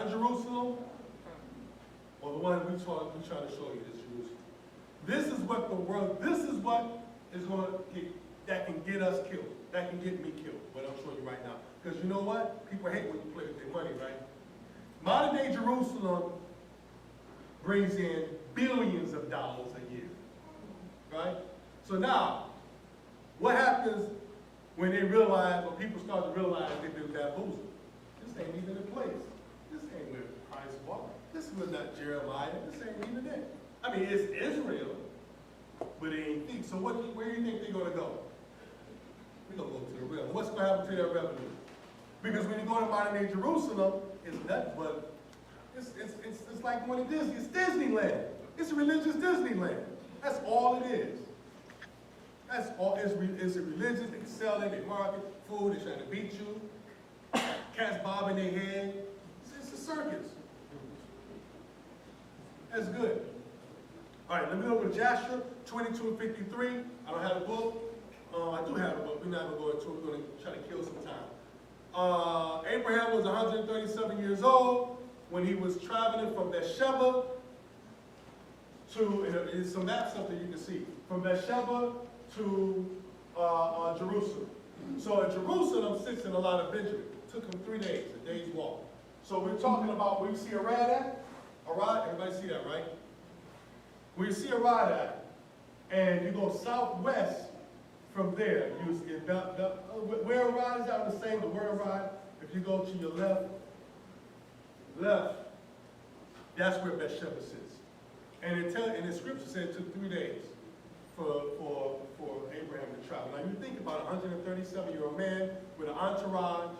of Jerusalem, or the one we try to show you is Jerusalem. This is what the world, this is what is going to get, that can get us killed, that can get me killed, what I'm showing you right now. Because you know what? People hate when you play with their money, right? Modern day Jerusalem brings in billions of dollars a year, right? So now, what happens when they realize, when people start to realize they've been bamboozled? This ain't even a place. This ain't where Christ walked. This was not Jeremiah. This ain't even it. I mean, it's Israel, but it ain't thief. So where do you think they're going to go? We're going to go to the revenue. What's going to happen to their revenue? Because when you go to modern day Jerusalem, it's nothing but, it's like going to Disney. It's Disneyland. It's a religious Disneyland. That's all it is. That's all. It's religious. They sell it, they market food, they're trying to beat you. Cats bobbing their head. It's a circus. That's good. All right, let me go over to Joshua 22:53. I don't have a book. I do have a book. We're not going to go into it. We're going to try to kill some time. Abraham was 137 years old when he was traveling from Beersheba to, and there's some maps up there you can see, from Beersheba to Jerusalem. So in Jerusalem sits in a lot of Benjamin. It took him 3 days, a day's walk. So we're talking about where you see Arad at? Arad, everybody see that, right? Where you see Arad at, and you go southwest from there, where Arad is out the same, the word Arad, if you go to your left, that's where Beersheba sits. And the scripture said it took 3 days for Abraham to travel. Now you think about a 137-year-old man with an entourage,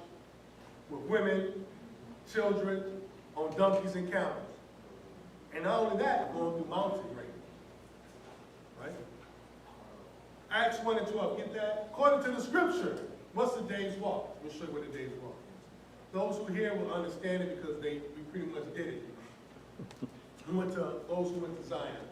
with women, children, on donkeys and camels. And not only that, going through mountain ranges. Right? Acts 1 and 12, get that? According to the scripture, what's the day's walk? We'll show you what the day's walk is. Those who hear will understand it because we pretty much did it. Those who went to Zion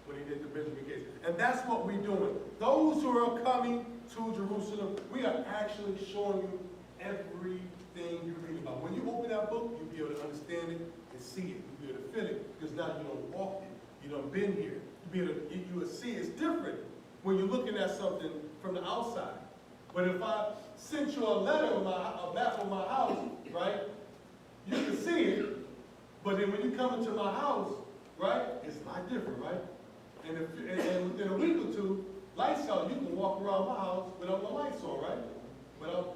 when he did the Benjamin Gates. And that's what we're doing. Those who are coming to Jerusalem, we are actually showing you everything you read about. When you open that book, you'll be able to understand it and see it. You'll be able to feel it because now you don't walk it. You don't been here. You will see it's different when you're looking at something from the outside. But if I sent you a letter of a map of my house, right, you can see it. But then when you come into my house, right, it's a lot different, right? And within a week or two, lights out, you can walk around my house without no lights on, right? Without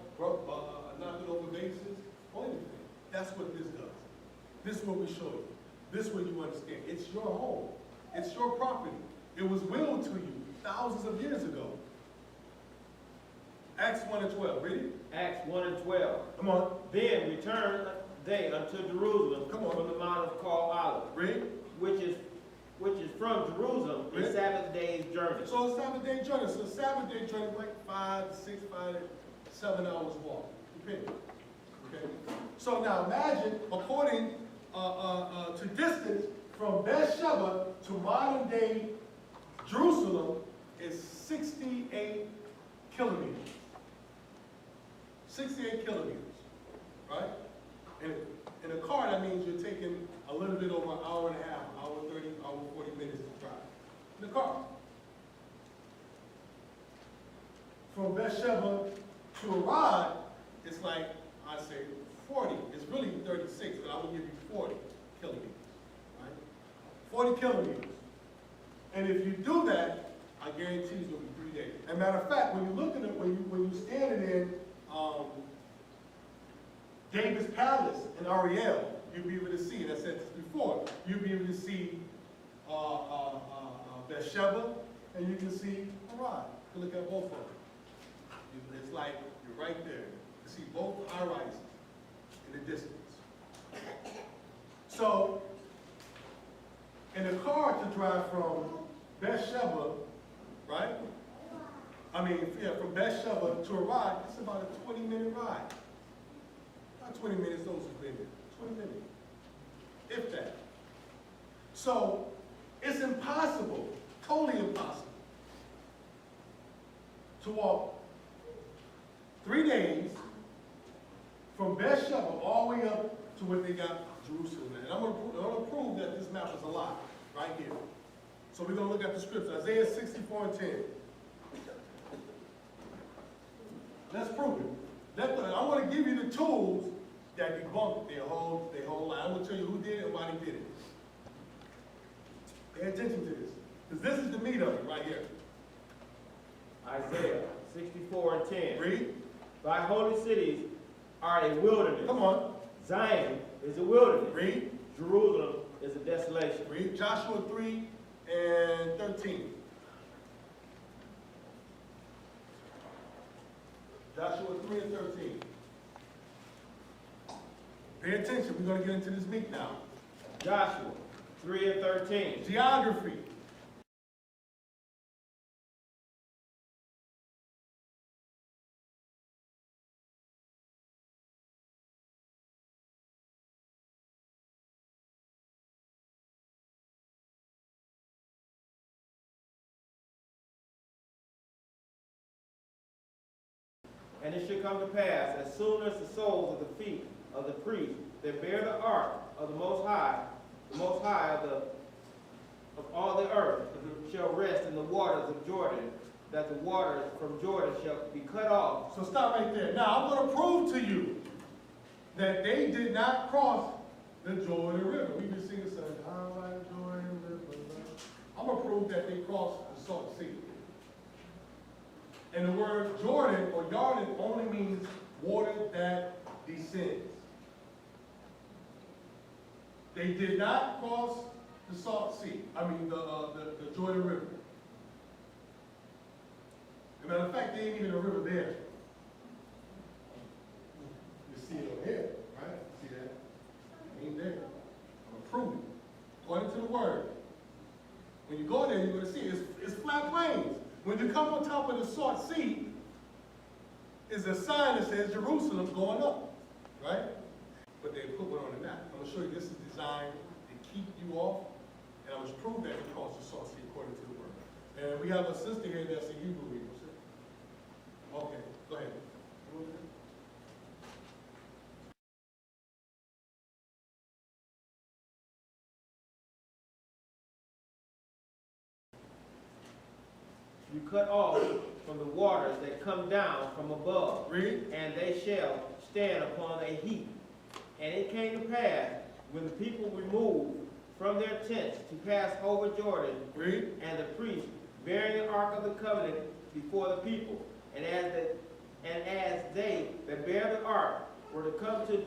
knocking over bases or anything. That's what this does. This is what we show you. This is what you understand. It's your home. It's your property. It was willed to you thousands of years ago. Acts 1 and 12. Read it. Acts 1 and 12. Come on. Then returned they unto Jerusalem from the mount of called Olive. Read. Which is from Jerusalem, a Sabbath day's journey. So a Sabbath day journey. So a Sabbath day journey is like 7 hours walk, depending. Okay. So now imagine, according to distance from Beersheba to modern day Jerusalem is 68 kilometers. 68 kilometers, right? And in a car, that means you're taking a little bit over an hour and a half, hour 30, hour 40 minutes to drive. In the car. From Beersheba to Arad, it's like, I say 40. It's really 36, but I will give you 40 kilometers, right? 40 kilometers. And if you do that, I guarantee it's going to be 3 days. As a matter of fact, when you look at it, when you standing in David's palace in Ariel, you'll be able to see, and I said this before, you'll be able to see Beersheba, and you can see Arad. You can look at both of them. It's like you're right there. You see both high-rises in the distance. So, in a car to drive from Beersheba, right? From Beersheba to Arad, it's about a 20-minute ride. Not 20 minutes, those who've been there. 20 minutes. If that. So, it's impossible, totally impossible, to walk 3 days from Beersheba all the way up to what they got Jerusalem. And I'm gonna prove that this map is a lie, right here. So we're gonna look at the scripture, Isaiah 64:10. Let's prove it. I want to give you the tools that debunk their whole lie. I'm gonna tell you who did it and why they did it. Pay attention to this, because this is the meat of it right here. Isaiah 64:10. Read. Thy holy cities are a wilderness. Come on. Zion is a wilderness. Read. Jerusalem is a desolation. Read Joshua 3:13. Joshua 3:13. Pay attention. We're going to get into this meat now. Joshua 3:13. Geography. And it shall come to pass, as soon as the soles of the feet of the priests that bear the ark of the Most High of all the earth, shall rest in the waters of Jordan, that the waters from Jordan shall be cut off. So stop right there. Now I'm going to prove to you that they did not cross the Jordan River. We've been singing something, down by the Jordan River. I'm going to prove that they crossed the Salt Sea. And the word Jordan or Yarden only means water that descends. They did not cross the Salt Sea. The Jordan River. As a matter of fact, there ain't even a river there. You see it over here, right? See that? Ain't there. I'm going to prove it. According to the word. When you go there, you're going to see it. It's flat plains. When you come on top of the Salt Sea, is a sign that says Jerusalem's going up, right? But they put one on the map. I'm going to show you this is designed to keep you off, and I'm going to prove that it crosses the Salt Sea according to the word. And we have a sister here that's a Hebrew reader. Okay, go ahead. You cut off from the waters that come down from above. Read. And they shall stand upon a heap. And it came to pass, when the people removed from their tents to pass over Jordan, Read. and the priests bearing the ark of the covenant before the people, and as they that bear the ark were to come to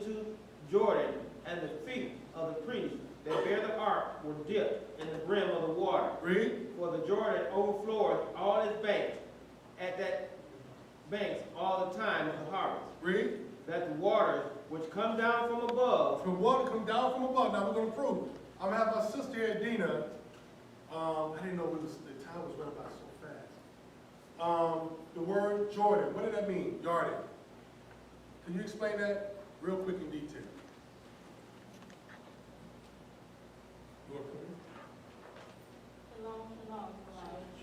Jordan, and the feet of the priests that bear the ark were dipped in the brim of the water. Read. For the Jordan overfloweth all its banks, at that banks all the time of the harvest. Read. That the waters which come down from above. From water come down from above. Now we're going to prove it. I'm going to have my sister here, Dina. I didn't know the time was running by so fast. The word Jordan, what did that mean? Jordan. Can you explain that real quick in detail?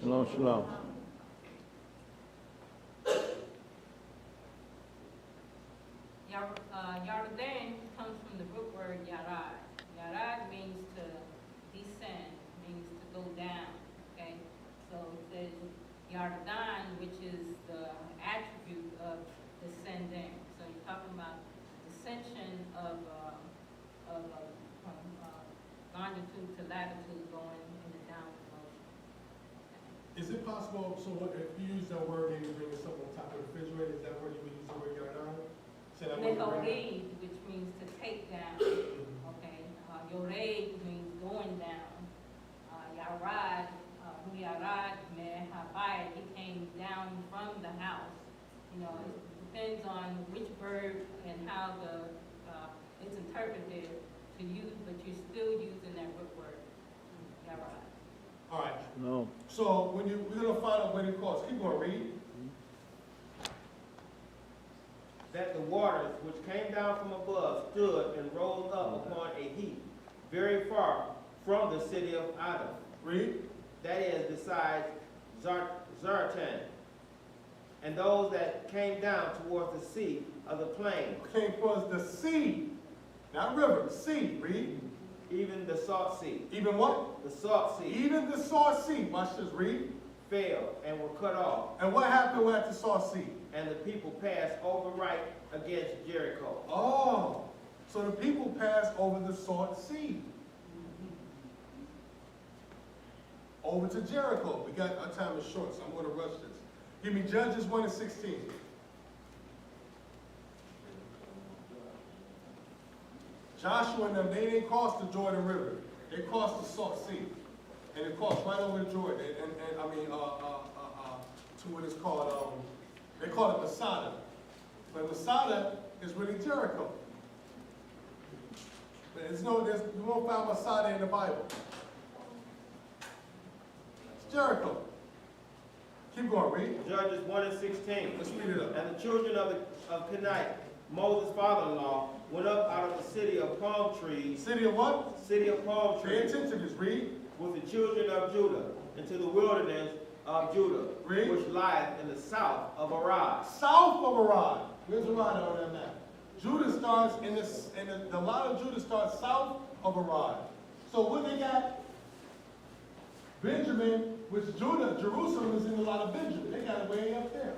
Shalom, shalom. Yarden comes from the root word yarad. Yarad means to descend, means to go down, okay? So it says Yardan, which is the attribute of descending. So you're talking about descension of from longitude to latitude going in the downward motion. Is it possible, so what, if you use that word, maybe bring something on top of the refrigerator, is that where you would use the word Yardan? Say that word. Mechorid, which means to take down, okay? Yored means going down. Yarad, Yarad Mehabayat, he came down from the house. You know, it depends on which verb and how it's interpreted to use, but you're still using that root word, Yarad. All right. No. So we're going to find out when it calls. Keep going, read. That the waters which came down from above stood and rose up upon a heap, very far from the city of Adam. Read. That is, beside Zartan. And those that came down towards the sea of the plain. Came towards the sea Not river, sea. Read. Even the salt sea. Even what? The salt sea Even the salt sea. Watch this. Read. fell and were cut off, And what happened at the salt sea? and the people passed over right against Jericho. Oh, so the people passed over the salt sea. Over to Jericho. We got, our time is short, so I'm going to rush this. Give me Judges 1:16. Joshua and them, they didn't cross the Jordan River. They crossed the Salt Sea. And they crossed right over the Jordan. To what is called, they call it Masada. But Masada is really Jericho. But you won't find Masada in the Bible. It's Jericho. Keep going, read. Judges 1:16. Let's read it up. And the children of Kenite, Moses' father-in-law, went up out of the city of palm trees. City of what? City of palm Pay trees. attention to this. Read. With the children of Judah into the wilderness of Judah, Read. which lieth in the south of Arad. South of Arad. Where's Arad on that map? Judah starts the line of Judah starts south of Arad. So what they got? Benjamin, which Jerusalem is in the line of Benjamin. They got it way up there.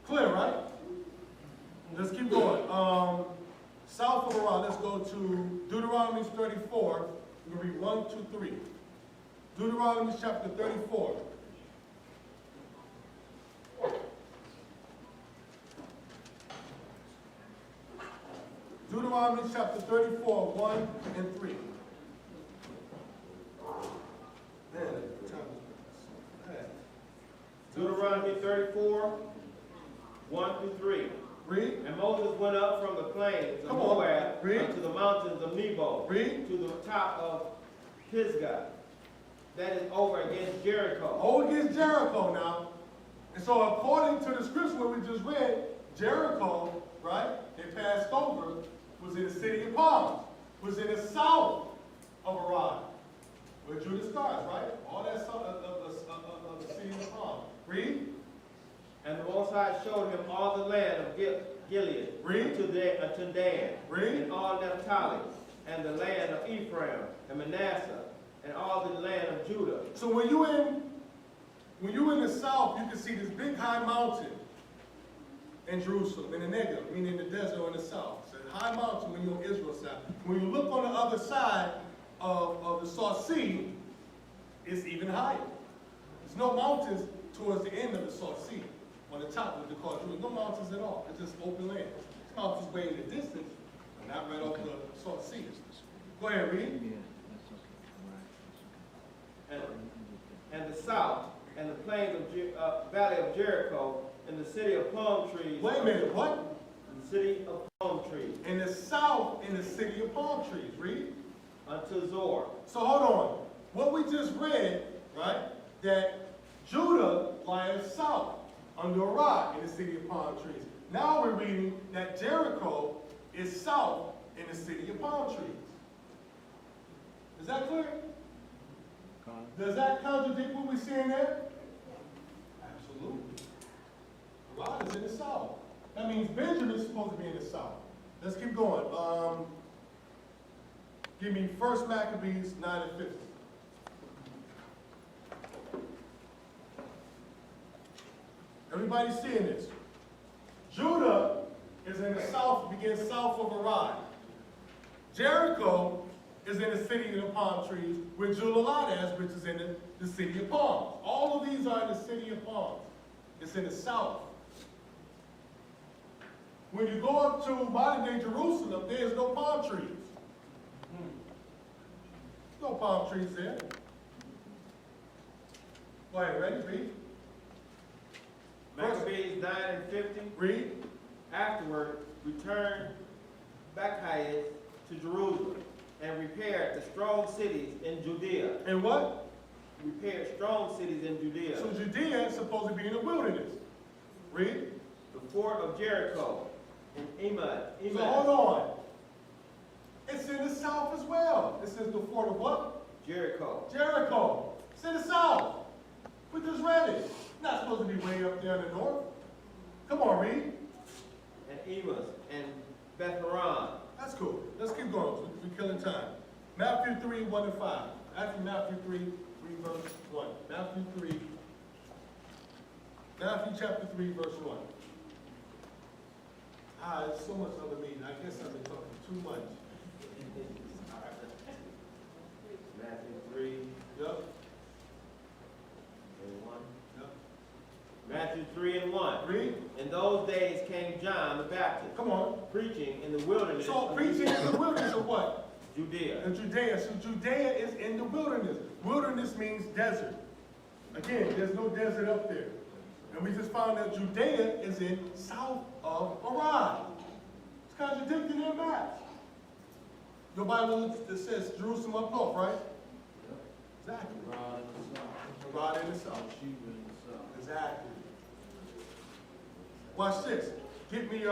Clear, right? Let's keep going. South of Arad, let's go to Deuteronomy 34. We're going to read 1, 2, 3. Deuteronomy chapter 34. Deuteronomy chapter 34, 1 and 3. Man, time is bad. Deuteronomy 34, 1 through 3. Read. And Moses went up from the plains of Come on. Moab Read. unto the mountains of Nebo, Read. to the top of Pisgah, that is over against Jericho. Oh, against Jericho now. And so according to the scripture what we just read, Jericho, right, they passed over, was in the city of palms, was in the south of Arad, where Judah starts, right? All that south of the city of palms. Read. And the Most High showed him all the land of Gilead, Read. unto Dan, Read. and all Naphtali, and the land of Ephraim, and Manasseh, and all the land of Judah. So when you're in the south, you can see this big high mountain in Jerusalem, in the Negev, meaning the desert or in the south. It's a high mountain when you're on Israel's side. When you look on the other side of the Salt Sea, it's even higher. There's no mountains towards the end of the Salt Sea. On the top of the call, there's no mountains at all. It's just open land. It's mountains way in the distance, but not right off the Salt Sea. Go ahead, read. And the south, and the plains of valley of Jericho, and the city of palm trees. Wait a minute, what? The city of palm trees. In the south, in the city of palm trees. Read. Unto Zor. So hold on. What we just read, right, that Judah lies south under a rock in the city of palm trees. Now we're reading that Jericho is south in the city of palm trees. Is that clear? Does that contradict what we're seeing there? Absolutely. Arad is in the south. That means Benjamin is supposed to be in the south. Let's keep going. Give me 1 Maccabees 9 and 50. Everybody seeing this? Judah is in the south, begins south of Arad. Jericho is in the city of the palm trees, where Judah is, which is in the city of palms. All of these are in the city of palms. It's in the south. When you go up to modern-day Jerusalem, there's no palm trees. No palm trees there. Go ahead, ready? Read. Maccabees 9 and 50. Read. Afterward, returned Bacchias to Jerusalem, and repaired the strong cities in Judea. And what? Repaired strong cities in Judea. So Judea is supposed to be in the wilderness. Read. The fort of Jericho and Emad. So hold on. It's in the south as well. It says the fort of what? Jericho. Jericho. It's in the south. We just read it. It's not supposed to be way up there in the north. Come on, read. And Emas and Beth-horon That's cool. Let's keep going. We're killing time. Matthew 3, 1 and 5. Actually, Matthew 3, verse 1. Matthew chapter 3, verse 1. There's so much other meeting. I guess I've been talking too much. Matthew 3 Yep. and 1. Yep. Matthew 3 and 1. Read. In those days came John the Baptist, Come on. preaching in the wilderness So of preaching in the wilderness of what? Judea. In Judea. So Judea is in the wilderness. Wilderness means desert. Again, there's no desert up there. And we just found that Judea is in south of Arad. It's contradicting their maps. Your Bible that says Jerusalem up north, right? Exactly. Arad in the south. Exactly. Watch this. Get me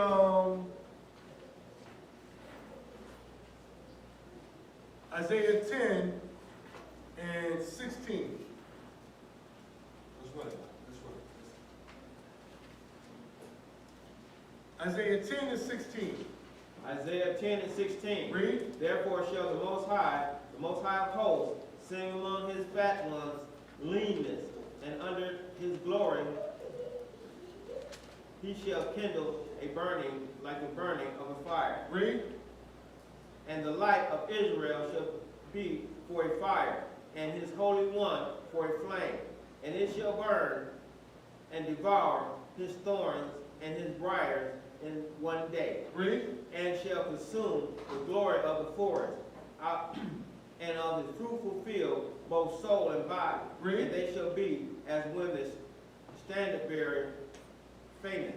Isaiah 10 and 16. Let's run it. Isaiah 10 and 16. Isaiah 10 and 16. Read. Therefore shall the Most High of hosts, sing among his fat ones leanness, and under his glory he shall kindle a burning like the burning of a fire. Read. And the light of Israel shall be for a fire, and his Holy One for a flame. And it shall burn and devour his thorns and his briars in one day. Read. And shall consume the glory of the forest and of the fruitful field, both soul and body. Read. And they shall be as when the standard bearer fainteth.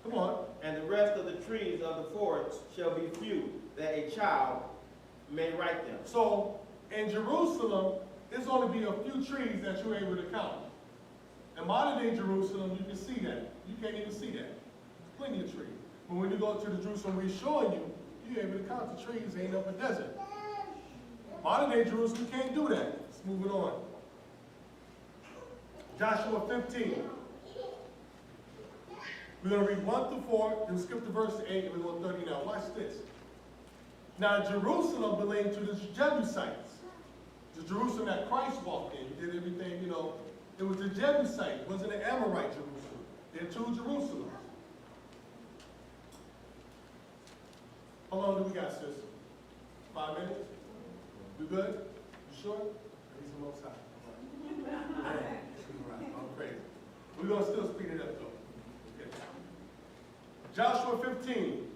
Come on. And the rest of the trees of the forest shall be few, that a child may write them. So in Jerusalem, there's only be a few trees that you're able to count. In modern day Jerusalem, you can see that. You can't even see that. Plenty of trees. But when you go to the Jerusalem we're showing you, you're able to count the trees, ain't up a desert. Modern day Jerusalem can't do that. Let's move it on. Joshua 15. We're going to read 1 through 4, then skip to verse 8, and we're going to 30 now. Watch this. Now Jerusalem belonged to the Jebusites. The Jerusalem that Christ walked in. He did everything, It was the Jebusite. It wasn't the Amorite Jerusalem. There are two Jerusalems. How long do we got, sis? 5 minutes? We good? You sure? Praise the Most High. All right. I'm crazy. We're going to still speed it up, though. Okay. Joshua 15.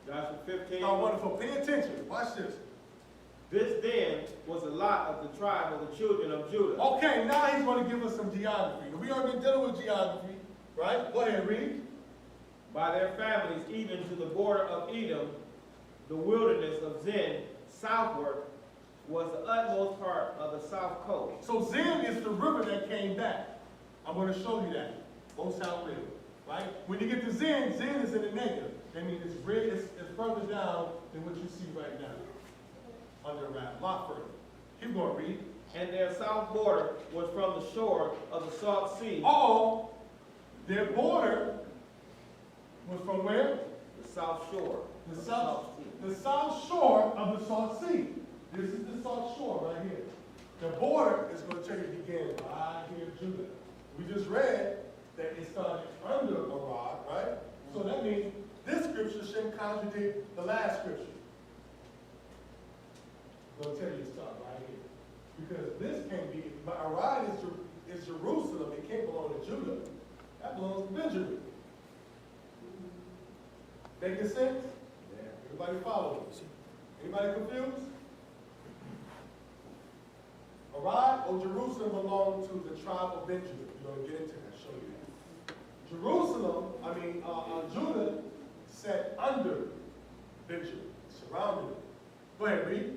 Joshua 15. Oh, wonderful. Pay attention. Watch this. This then was the lot of the tribe of the children of Judah. Okay, now he's going to give us some geography. We already been dealing with geography, right? Go ahead, read. By their families, even to the border of Edom, the wilderness of Zin, southward, was the utmost part of the south coast. So Zin is the river that came back. I'm going to show you that. Most South River, right? When you get to Zin, Zin is in the negative. That means it's further down than what you see right now. Under a lot further. Keep going, read. And their south border was from the shore of the Salt Sea. Oh, their border was from where? The south shore. The south shore of the Salt Sea. This is the Salt Shore right here. The border is going to tell you begin right here, Judah. We just read that it started under Arad, right? So that means this scripture shouldn't contradict the last scripture. I'm going to tell you to start right here. Because this can't be, Arad is Jerusalem. It can't belong to Judah. That belongs to Benjamin. Making sense? Everybody follow me? Anybody confused? Arad or Jerusalem belong to the tribe of Benjamin. We're going to get into that, show you that. Judah sat under Benjamin, surrounded him. Go ahead, read.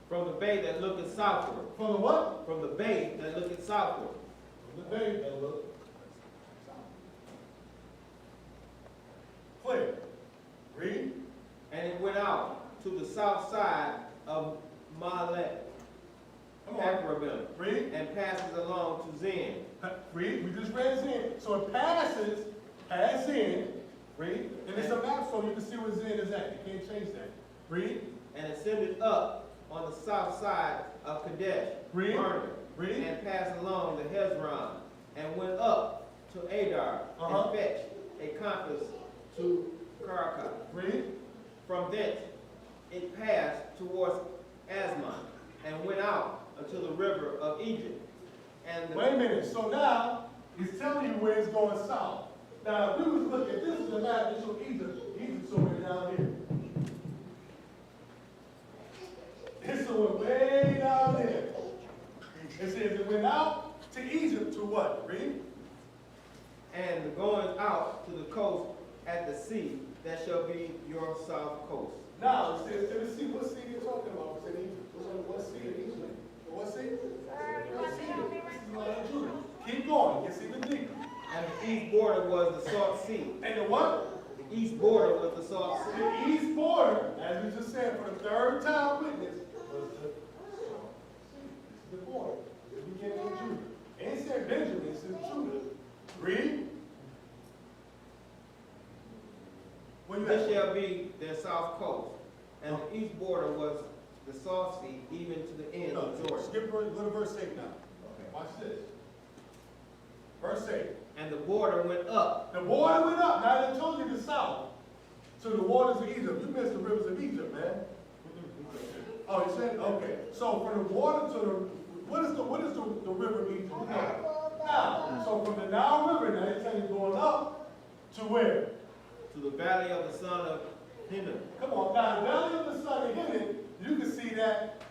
From the bay that looketh southward. From the what? From the bay that looketh southward. From the bay that looked south. Clear. Read. And it went out to the south side of Malek, Come on. Akrabim, Read. and passes along to Zin. Read. We just read Zin. So it pass in Read. And it's a map so you can see where Zin is at. You can't change that. Read. And ascended up on the south side of Kadesh, Read. Barnea, Read. and passed along the Hezron, and went up to Adar, Uh-huh. and fetched a compass to Karaka. Read. From thence it passed towards Asmon, and went out unto the river of Egypt. And the Wait a minute. So now he's telling you where it's going south. Now, if we was looking, this is the map that shows Egypt. Egypt's somewhere down here. It's somewhere way down there. It says it went out to Egypt to what? Read. and the going out to the coast at the sea, that shall be your south coast. Now, it says to the sea. What sea are you talking about? It's in Egypt. What sea in Egypt? What sea? This is not in Judah. Keep going. It's even deeper. And the east border was the Salt Sea. And the what? The east border was the Salt Sea. The east border, as we just said, for the third time witness, was the This is the border. It began in Judah. And it said Benjamin, it said Judah. Read. What you This at? shall be their south coast. And the east border was the Salt Sea, even to the end No, of Jordan. skip go to verse 8 now. Okay. Watch this. Verse 8. And the border went up. The border went up. Now they told you the south. To the waters of Egypt. You missed the rivers of Egypt, man. Oh, you said? Okay. So from the water to the, what is the river of Egypt? You know. Now, so from the Nile River, now they tell you going up to where? To the valley of the son of Hinnom. Come on. Now, the valley of the son of Hinnom, you can see that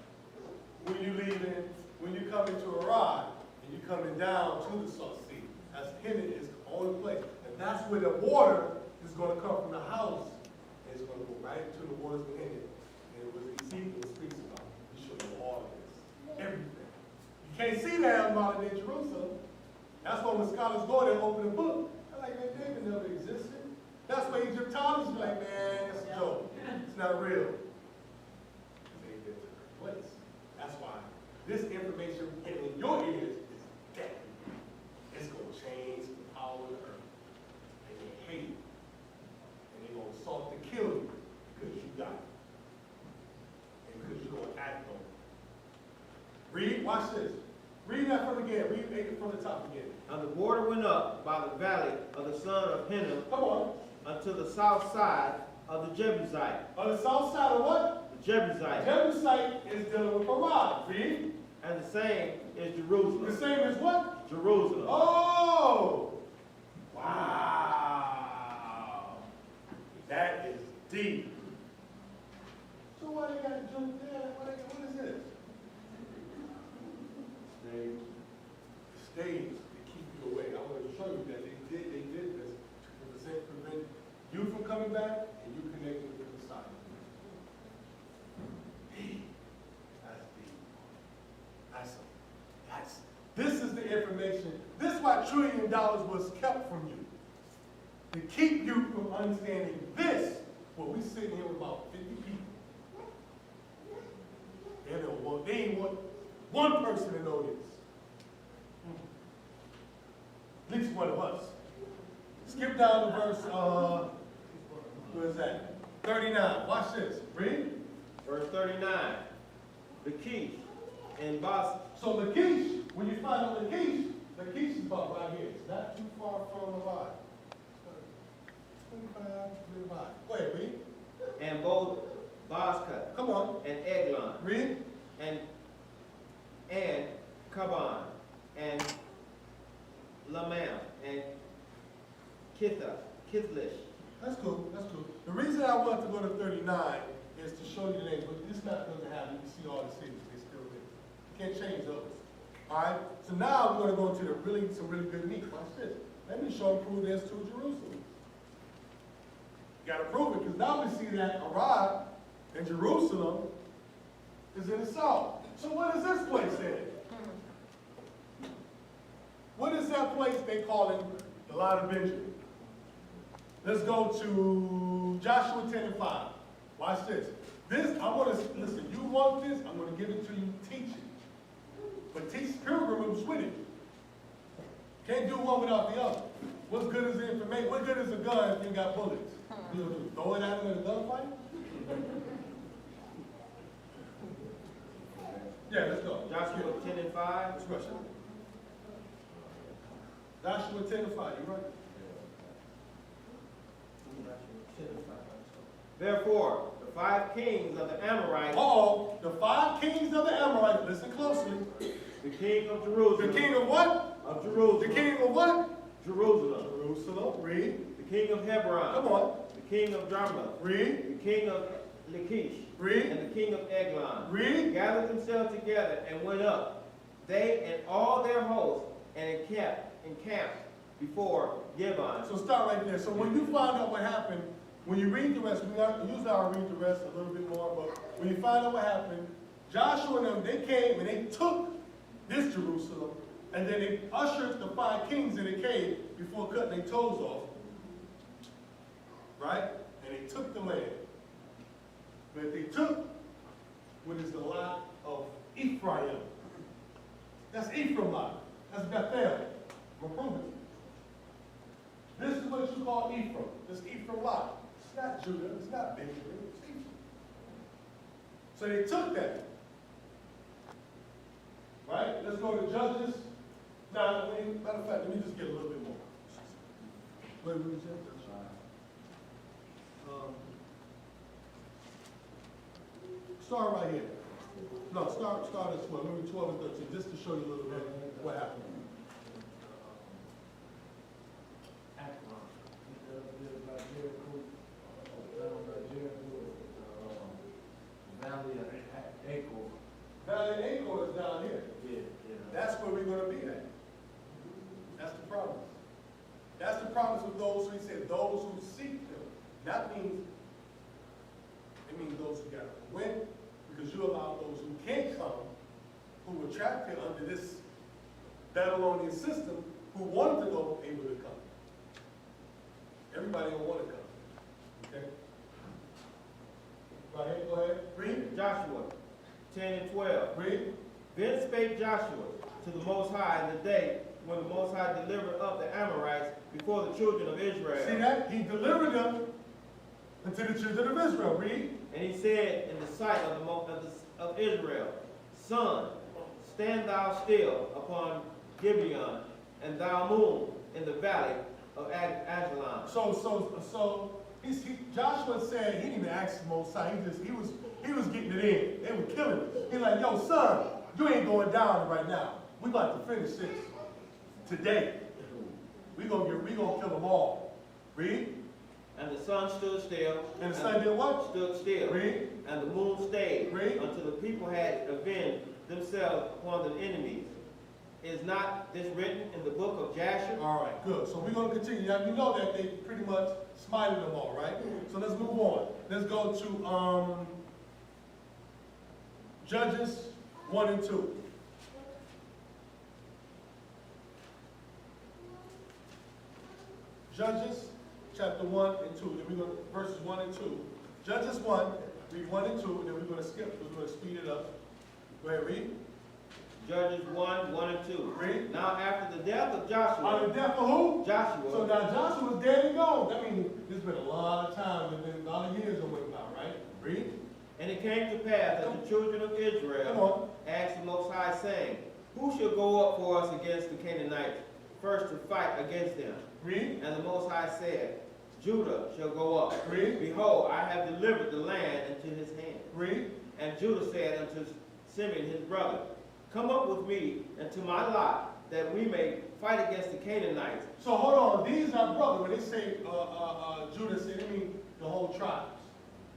when you leaving, when you come into Arad, and you coming down to the Salt Sea. That's Hinnom is the only place. And that's where the water is going to come from the house. And it's going to go right into the waters of Hinnom. And it was Ezekiel speaks about. He showed you all of this. Everything. You can't see that in modern day Jerusalem. That's why when scholars go there and open the book, they're like, man, David never existed. That's why Egyptologists be like, man, it's a joke. It's not real. They did to her place. That's why this information getting in your ears is dead. It's going to change the power of the earth. And they hate it. And they're going to assault to kill you because you got it. And because you're going to act on it. Read, watch this. Read that from again. Read it from the top again. And the border went up by the valley of the son of Hinnom Come on. unto the south side of the Jebusite. On the south side of what? The Jebusite. Jebusite is dealing with Arad. Read. And the same is The Jerusalem. same as what? Jerusalem. Oh! Wow! That is deep. So why they got to jump there? What is this? Stage to keep you away. I want to show you that they did this to prevent you from coming back and you connecting with the Messiah. That's deep. This is the information. This is why $1 trillion was kept from you. To keep you from understanding this. Well, we sitting here with about 50 people. They ain't want one person to know this. At least one of us. Skip down to verse, what is that? 39. Watch this. Read. Verse 39. Lachish and Bas. So Lachish, when you find out Lachish is about right here. It's not too far from the line. 25, 25. Go ahead, read. And both Bosca Come on. and Eglon Read. and Kaban and Lamam and Kithlish. That's cool. That's cool. The reason I want to go to 39 is to show you the names, but this map doesn't have, you can see all the cities, they still there. You can't change those. All right? So now we're going to go into some really good meat. Watch this. Let me show and prove this to Jerusalem. You got to prove it, because now we see that Arad and Jerusalem is in the south. So what is this place then? What is that place they call it the line of Benjamin? Let's go to Joshua 10 and 5. Watch this. I want to, listen, you want this, I'm going to give it to you, teach it. But teach pilgrims with it. Can't do one without the other. What's good is the information? What good is a gun if you ain't got bullets? You gonna throw it at him in a gunfight? Yeah, let's go. Joshua 10 and 5. Let's rush it. Joshua 10 and 5, you right? Therefore, the 5 kings of the Amorites, The 5 kings of the Amorites, listen closely. the king of Jerusalem, The king of what? of Jerusalem, The king of what? Jerusalem, Jerusalem. Read. the king of Hebron, Come on. the king of Jarmuth, Read. the king of Lachish, Read. and the king of Eglon, Read. gathered themselves together and went up, they and all their hosts, and encamped before Gibeon. So start right there. So when you find out what happened, when you read the rest, usually I'll read the rest a little bit more, but when you find out what happened, Joshua and them, they came and they took this Jerusalem, and then they ushered the 5 kings in the cave before cutting their toes off. Right? And they took the land. But they took what is the lot of Ephraim. That's Ephraim lot. That's Bethel. We'll prove it. This is what you call Ephraim. This Ephraim lot. It's not Judah. It's not Benjamin. It's Ephraim. So they took that. Right? Let's go to Judges. Now, matter of fact, let me just get a little bit more. Wait, what is that? Start right here. No, start at 12. Maybe 12 and 13, just to show you a little bit what happened. Valley of Acre is down here. That's where we're going to be at. That's the promise. That's the promise of those who, he said, those who seek him. That means, it means those who got to win, because you allow those who can't come, who were trapped here under this Babylonian system, who wanted to go, able to come. Everybody don't want to come. Okay? Right here, go ahead. Read. Joshua 10 and 12. Read. Then spake Joshua to the Most High in the day when the Most High delivered up the Amorites before the children of Israel. See that? He delivered them unto the children of Israel. Read. And he said in the sight of Israel, Son, stand thou still upon Gibeon, and thou moon in the valley of Ajalon. So Joshua said he didn't even ask the Most High. He was getting it in. They were killing him. He's like, yo, son, you ain't going down right now. We about to finish this today. We gonna kill them all. Read. And the sun stood still. And the sun did what? Stood still. Read. And the moon stayed. Read. Until the people had avenged themselves upon the enemies. Is not this written in the book of Jasher? All right, good. So we're going to continue. Now, you know that they pretty much smited them all, right? So let's move on. Let's go to Judges 1 and 2. Judges chapter 1 and 2. Then we're going to verses 1 and 2. Judges 1, read 1 and 2, and then we're going to skip. We're going to speed it up. Go ahead, read. Judges 1, 1 and 2. Read. Now after the death of Joshua. On the death of who? Joshua. So now Joshua was dead and gone. That means there's been a lot of time and then a lot of years that went by, right? Read. And it came to pass that the children of Israel asked the Most High, saying, Who shall go up for us against the Canaanites, first to fight against them? Read. And the Most High said, Judah shall go up. Read. Behold, I have delivered the land into his hand. Read. And Judah said unto Simeon his brother, Come up with me into my lot, that we may fight against the Canaanites. So hold on, these are brothers. When they say Judah, they mean the whole tribes.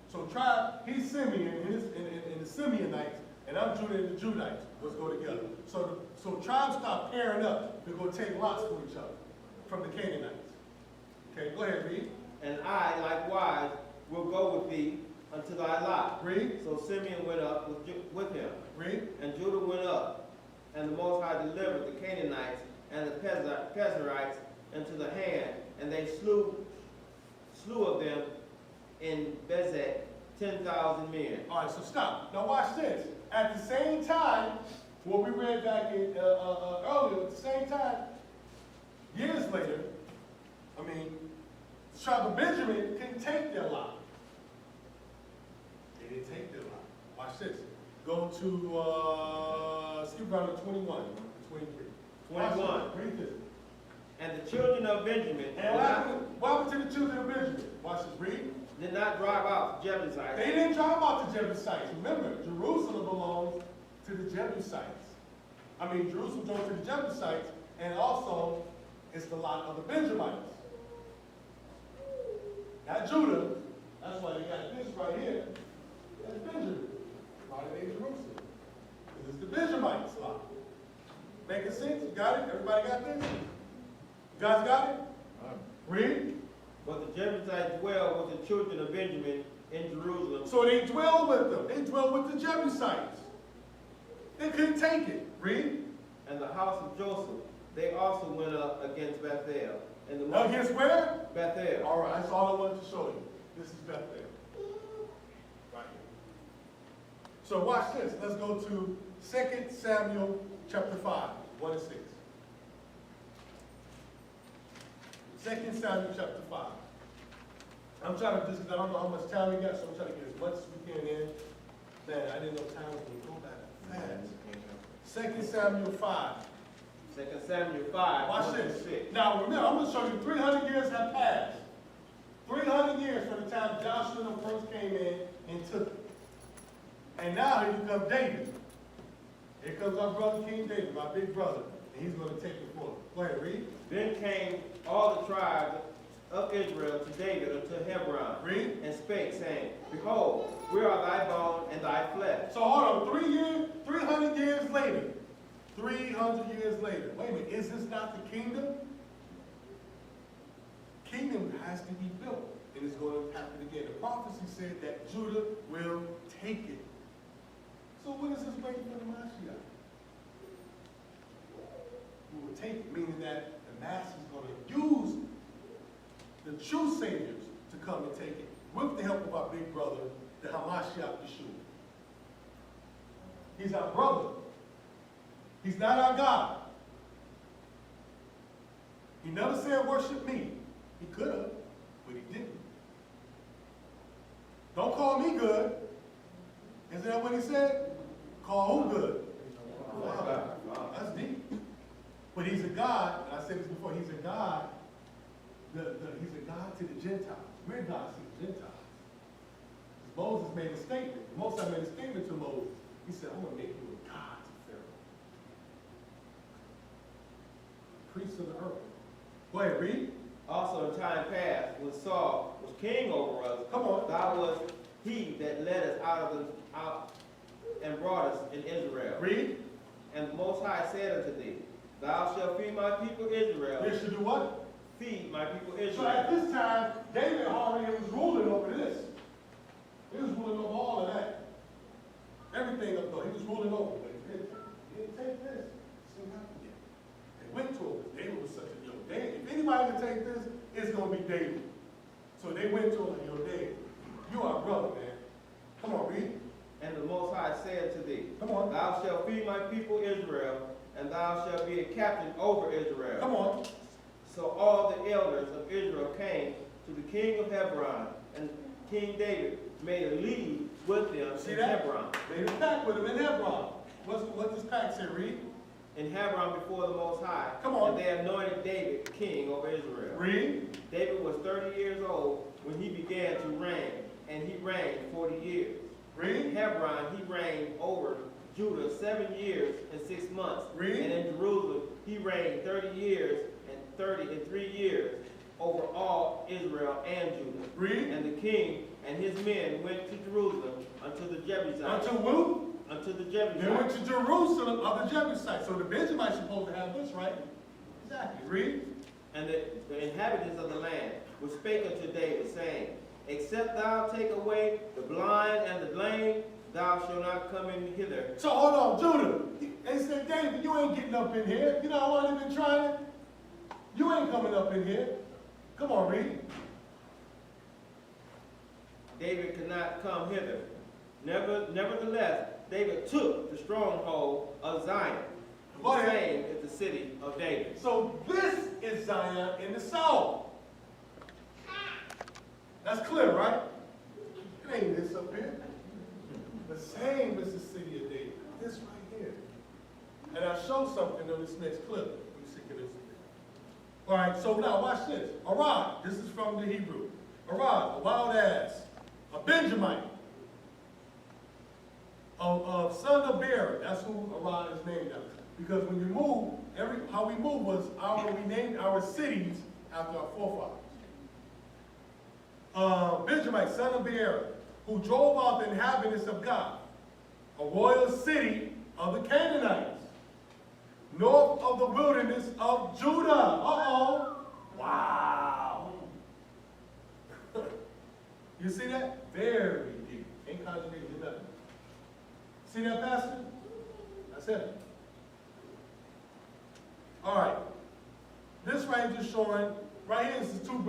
So tribe, he's Simeon and the Simeonites, and I'm Judah and the Judites. Let's go together. So tribes start pairing up to go take lots for each other from the Canaanites. Okay, go ahead, read. And I likewise will go with thee unto thy lot. Read. So Simeon went up with him. Read. And Judah went up, and the Most High delivered the Canaanites and the Perizzites into the hand, and they slew of them in Bezek 10,000 men. All right, so stop. Now watch this. At the same time, what we read back in earlier, at the same time, years later, I mean, the tribe of Benjamin couldn't take their lot. They didn't take their lot. Watch this. Go to, skip down to 21, 23. 21. Read this. And the children of Benjamin And what happened to the children of Benjamin? Watch this. Read. did not drive out the Jebusites. They didn't drive out the Jebusites. Remember, Jerusalem belongs to the Jebusites. I mean, Jerusalem belongs to the Jebusites, and also it's the lot of the Benjamites. Not Judah. That's why they got this right here. That's Benjamin. Why are they in Jerusalem? Because it's the Benjamites lot. Making sense? You got it? Everybody got this? You guys got it? Read. But the Jebusites dwell with the children of Benjamin in Jerusalem. So they dwell with them. They dwell with the Jebusites. They couldn't take it. Read. And the house of Joseph, they also went up against Bethel. And the Against where? Bethel. All right, that's all I wanted to show you. This is Bethel. Right here. So watch this. Let's go to 2 Samuel chapter 5, 1 and 6. 2 Samuel chapter 5. I'm trying to just, because I don't know how much time we got, so I'm trying to get as much as we can in. Man, I didn't know time was going to go back fast. 2 Samuel 5. 2 Samuel 5. Watch 1 to this. 6. Now remember, I'm going to show you 300 years have passed. 300 years from the time Joshua first came in and took it. And now here comes David. Here comes our brother King David, my big brother. And he's going to take it forward. Go ahead, read. Then came all the tribes of Israel to David unto Hebron. Read. And spake, saying, Behold, where are thy bone and thy flesh? So hold on, 300 years later. 300 years later. Wait a minute, is this not the kingdom? Kingdom has to be built, and it's going to happen again. The prophecy said that Judah will take it. So what is this waiting for the Mashiach? Who will take it, meaning that the mass is going to use the true saviors to come and take it, with the help of our big brother, the Hamashiach Yeshua. He's our brother. He's not our God. He never said worship me. He could have, but he didn't. Don't call me good. Isn't that what he said? Call who good? Father. That's deep. But he's a God, and I said this before, he's a God. He's a God to the Gentiles. We're God to the Gentiles. Moses made a statement. Moses made a statement to Moses. He said, I'm going to make you a God to Pharaoh. Priest of the earth. Go ahead, read. Also in time past, when Saul was king over us, Come on. thou was he that led us out and brought us in Israel. Read. And the Most High said unto thee, Thou shalt feed my people Israel. They should do what? Feed my people So Israel. at this time, David already was ruling over this. He was ruling over all of that. Everything up there, he was ruling over. But he didn't take this. See what happened yet. They went to him. David was such a, David, if anybody can take this, it's going to be David. So they went to him, David, you are brother, man. Come on, read. And the Most High said to thee, Come on. Thou shalt feed my people Israel, and thou shalt be a captain over Israel. Come on. So all the elders of Israel came to the king of Hebron, and King David made a league with them See in that? Hebron. They was packed with him in Hebron. What does pack say, read? In Hebron before the Most High. Come on. And they anointed David king over Israel. Read. David was 30 years old when he began to reign, and he reigned 40 years. In Read. Hebron he reigned over Judah 7 years and 6 months. Read. And in Jerusalem he reigned 30 years and 33 years over all Israel and Judah. Read. And the king and his men went to Jerusalem unto the Jebusites. Unto who? Unto the They went Jebusites. to Jerusalem of the Jebusites. So the Benjamites supposed to have this, right? Exactly. Read. And the inhabitants of the land were spake unto David, saying, Except thou take away the blind and the lame, thou shalt not come in hither. So hold on, Judah. They said, David, you ain't getting up in here. You know how long they've been trying? You ain't coming up in here. Come on, read. David could not come hither. Nevertheless, David took the stronghold of Zion. Go The ahead. same is the city of David. So this is Zion in the south. That's clear, right? It ain't this up here. The same as the city of David. This right here. And I'll show something on this next clip. Let me see, can this. All right, so now watch this. Arad, this is from the Hebrew. Arad, a wild ass, a Benjamite, a son of Beer. That's who Arad is named after. Because when you move, how we move was we named our cities after our forefathers. Benjamite, son of Beer, who drove out the inhabitants of God, a royal city of the Canaanites, north of the wilderness of Judah. Uh-oh. Wow. You see that? Very deep. Ain't conjugated to nothing. See that, Pastor? That's it. All right. This right just showing, right here, this is two brothers.